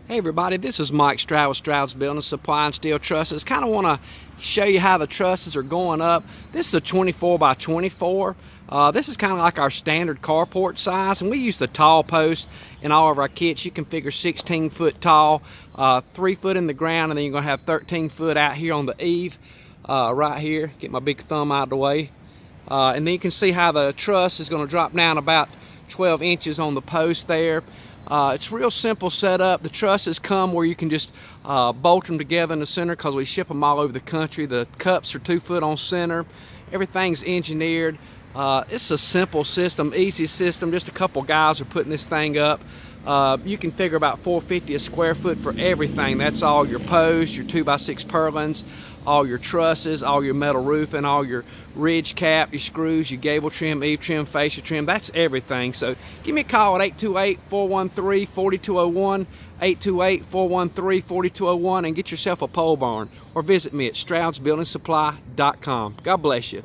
Hey everybody, this is Mike Stroud with Stroud's Building Supply and Steel Trusses. Kind of want to show you how the trusses are going up. This is a 24 by 24. This is kind of like our standard carport size, and we use the tall post in all of our kits. You can figure 16 foot tall, 3 foot in the ground, and then you're going to have 13 foot out here on the eave, right here. Get my big thumb out of the way. And then you can see how the truss is going to drop down about 12 inches on the post there. It's real simple setup. The trusses come where you can just bolt them together in the center because we ship them all over the country. The cups are 2 foot on center. Everything's engineered. It's a simple system, easy system. Just a couple guys are putting this thing up. You can figure about $4.50 a square foot for everything. That's all your posts, your 2x6 purlins, all your trusses, all your metal roofing, all your ridge cap, your screws, your gable trim, eave trim, fascia trim. That's everything. So give me a call at 828-413-4201, 828-413-4201, and get yourself a pole barn, or visit me at stroudsbuildingsupply.com. God bless you.